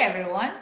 everyone.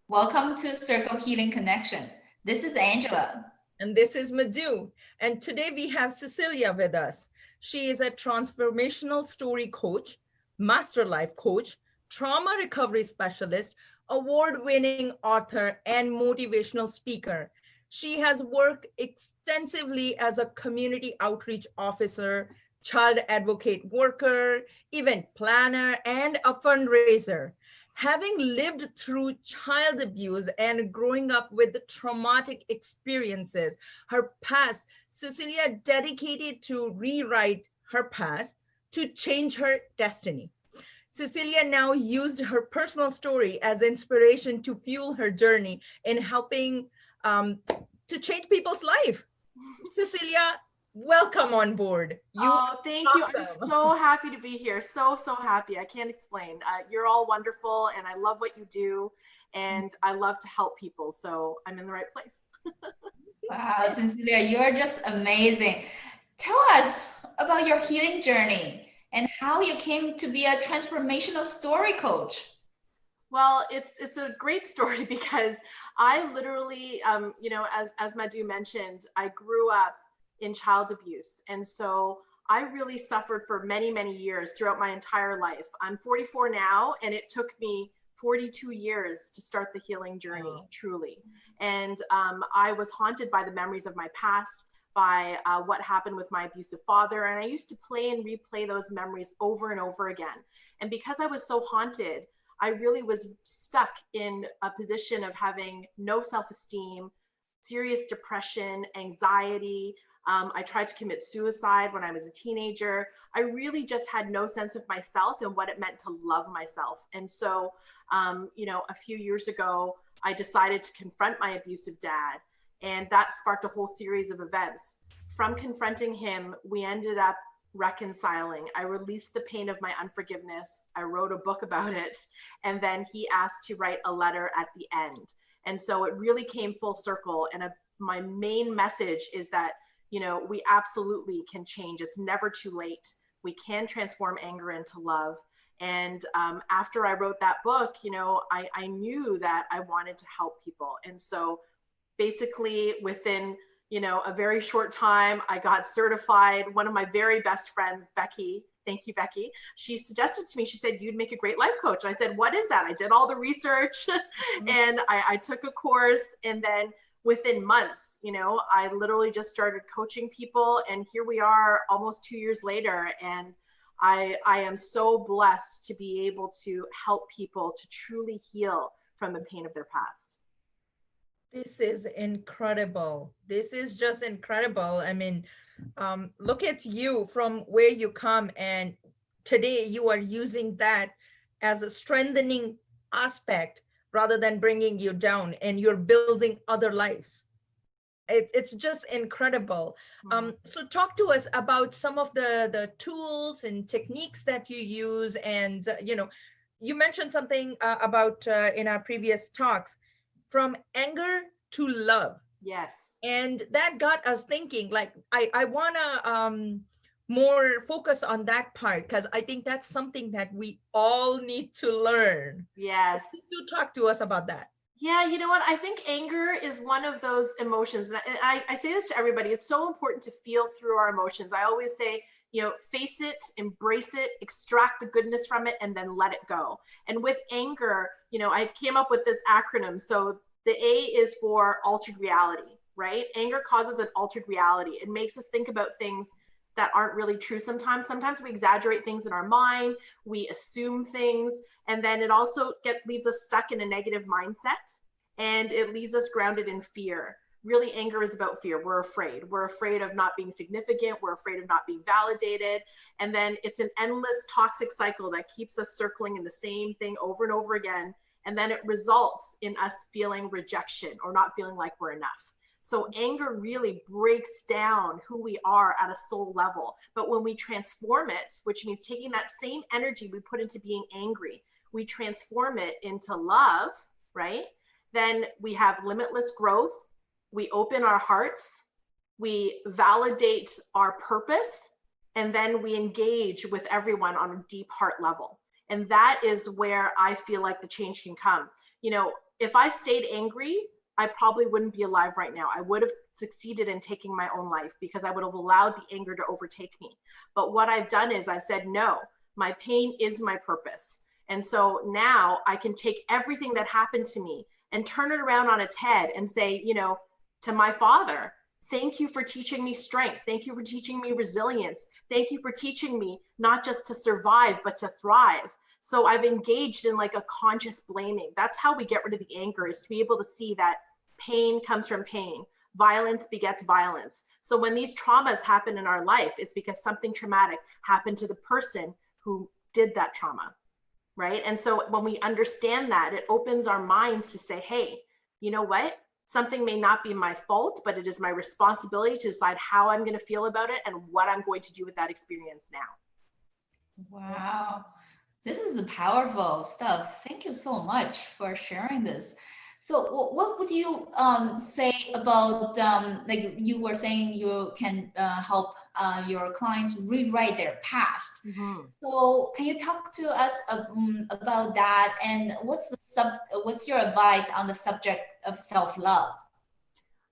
Welcome to Circle Healing Connection. This is Angela. And this is Madhu. And today we have Cecilia with us. She is a transformational story coach, master life coach, trauma recovery specialist, award-winning author, and motivational speaker. She has worked extensively as a community outreach officer, child advocate worker, event planner, and a fundraiser. Having lived through child abuse and growing up with traumatic experiences, her past, Cecilia dedicated to rewrite her past to change her destiny. Cecilia now used her personal story as inspiration to fuel her journey in helping to change people's life. Cecilia, welcome on board. Thank you. I'm so happy to be here. So happy. I can't explain. You're all wonderful and I love what you do and I love to help people. So I'm in the right place. Wow, Cecilia, you're just amazing. Tell us about your healing journey and how you came to be a transformational story coach. Well, it's a great story because I literally, as Madhu mentioned, I grew up in child abuse. And so I really suffered for many, many years throughout my entire life. I'm 44 now, and it took me 42 years to start the healing journey, truly. And I was haunted by the memories of my past, by what happened with my abusive father. And I used to play and replay those memories over and over again. And because I was so haunted, I really was stuck in a position of having no self-esteem, serious depression, anxiety. I tried to commit suicide when I was a teenager. I really just had no sense of myself and what it meant to love myself. And so, a few years ago, I decided to confront my abusive dad. And that sparked a whole series of events. From confronting him, we ended up reconciling. I released the pain of my unforgiveness. I wrote a book about it. And then he asked to write a letter at the end. And so it really came full circle. And my main message is that we absolutely can change. It's never too late. We can transform anger into love. And after I wrote that book, I knew that I wanted to help people. And so basically within, a very short time, I got certified. One of my very best friends, Becky, thank you, Becky, she suggested to me, she said, you'd make a great life coach. And I said, what is that? I did all the research and I took a course, and then within months, I literally just started coaching people, and here we are almost 2 years later. And I am so blessed to be able to help people to truly heal from the pain of their past. This is incredible. This is just incredible. I mean, look at you from where you come, and today you are using that as a strengthening aspect rather than bringing you down, and you're building other lives. It's just incredible. So talk to us about some of the tools and techniques that you use. And, you mentioned something about in our previous talks, from anger to love. Yes. And that got us thinking, like, I want to more focus on that part, because I think that's something that we all need to learn. Yes. Please do talk to us about that. Yeah, you know what? I think anger is one of those emotions. And I say this to everybody. It's so important to feel through our emotions. I always say, face it, embrace it, extract the goodness from it, and then let it go. And with anger, I came up with this acronym. So the A is for altered reality, right? Anger causes an altered reality. It makes us think about things that aren't really true sometimes. Sometimes we exaggerate things in our mind, we assume things, and then it also leaves us stuck in a negative mindset, and it leaves us grounded in fear. Really, anger is about fear. We're afraid. We're afraid of not being significant. We're afraid of not being validated. And then it's an endless toxic cycle that keeps us circling in the same thing over and over again. And then it results in us feeling rejection or not feeling like we're enough. So anger really breaks down who we are at a soul level. But when we transform it, which means taking that same energy we put into being angry, we transform it into love, right? Then we have limitless growth. We open our hearts, we validate our purpose, and then we engage with everyone on a deep heart level. And that is where I feel like the change can come. You know, if I stayed angry, I probably wouldn't be alive right now. I would have succeeded in taking my own life because I would have allowed the anger to overtake me. But what I've done is I've said, no, my pain is my purpose. And so now I can take everything that happened to me and turn it around on its head and say, you know, to my father, thank you for teaching me strength. Thank you for teaching me resilience. Thank you for teaching me not just to survive, but to thrive. So I've engaged in like a conscious blaming. That's how we get rid of the anger, is to be able to see that pain comes from pain. Violence begets violence. So when these traumas happen in our life, it's because something traumatic happened to the person who did that trauma, right? And so when we understand that, it opens our minds to say, hey, you know what? Something may not be my fault, but it is my responsibility to decide how I'm going to feel about it and what I'm going to do with that experience now. Wow, this is powerful stuff. Thank you so much for sharing this. So what would you say about, like you were saying, you can help your clients rewrite their past. Mm-hmm. So can you talk to us about that? And what's your advice on the subject of self-love?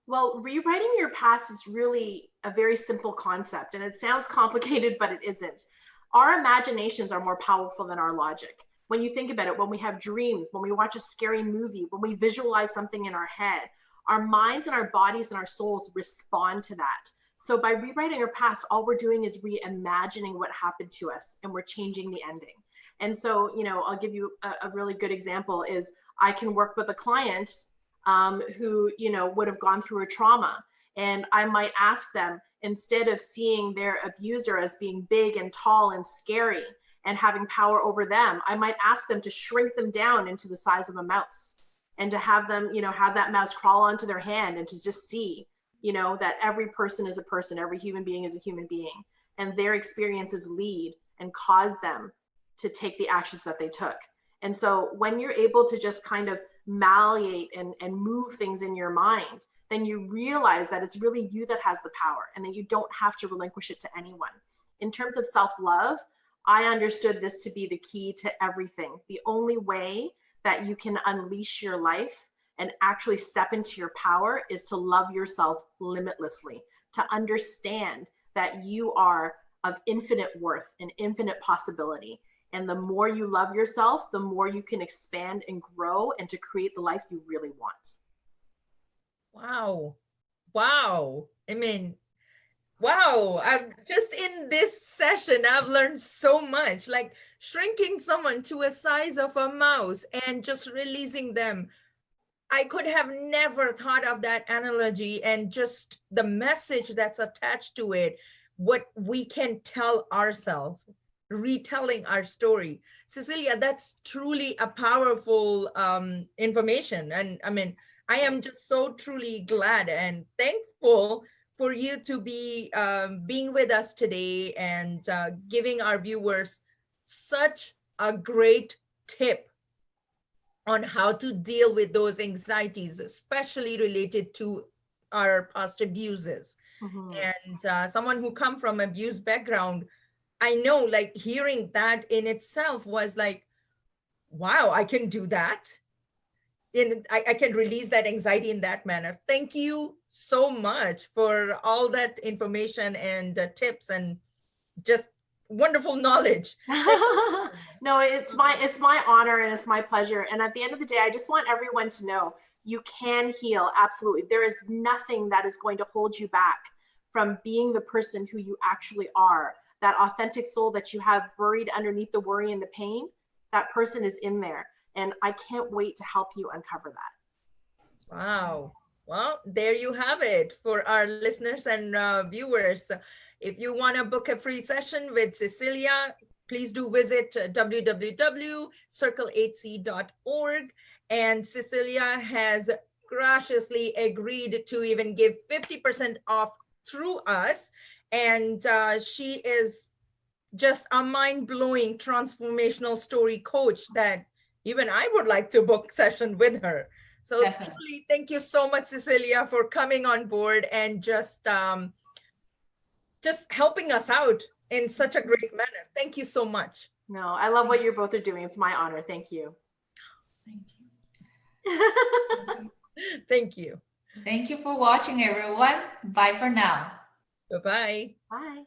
Well, rewriting your past is really a very simple concept, and it sounds complicated, but it isn't. Our imaginations are more powerful than our logic. When you think about it, when we have dreams, when we watch a scary movie, when we visualize something in our head, our minds and our bodies and our souls respond to that. So by rewriting our past, all we're doing is reimagining what happened to us, and we're changing the ending. And so, you know, I'll give you a really good example is I can work with a client who, you know, would have gone through a trauma. And I might ask them, instead of seeing their abuser as being big and tall and scary and having power over them, I might ask them to shrink them down into the size of a mouse, and to have them, you know, have that mouse crawl onto their hand, and to just see, you know, that every person is a person, every human being is a human being, and their experiences lead and cause them to take the actions that they took. And so when you're able to just kind of malleate and move things in your mind, then you realize that it's really you that has the power, and that you don't have to relinquish it to anyone. In terms of self-love, I understood this to be the key to everything. The only way that you can unleash your life and actually step into your power is to love yourself limitlessly, to understand that you are of infinite worth and infinite possibility. And the more you love yourself, the more you can expand and grow and to create the life you really want. Wow. Wow. I mean, wow. I've just in this session, I've learned so much, like shrinking someone to a size of a mouse and just releasing them. I could have never thought of that analogy, and just the message that's attached to it, what we can tell ourselves, retelling our story. Cecilia, that's truly a powerful information. And I mean, I am just so truly glad and thankful for you to be being with us today and giving our viewers such a great tip on how to deal with those anxieties, especially related to our past abuses. Mm-hmm. And someone who come from abuse background, I know, like hearing that in itself was like, wow, I can do that. I can release that anxiety in that manner. Thank you so much for all that information and tips and just wonderful knowledge. No, it's my honor and it's my pleasure. And at the end of the day, I just want everyone to know you can heal. Absolutely. There is nothing that is going to hold you back from being the person who you actually are. That authentic soul that you have buried underneath the worry and the pain, that person is in there. And I can't wait to help you uncover that. Wow. Well, there you have it for our listeners and viewers. If you want to book a free session with Cecilia, please do visit www.circle8c.org. And Cecilia has graciously agreed to even give 50% off through us. And she is just a mind-blowing transformational story coach that even I would like to book session with her. So truly, thank you so much, Cecilia, for coming on board and just helping us out in such a great manner. Thank you so much. No, I love what you both are doing. It's my honor. Thank you. Thanks. Thank you. Thank you for watching, everyone. Bye for now. Bye-bye. Bye.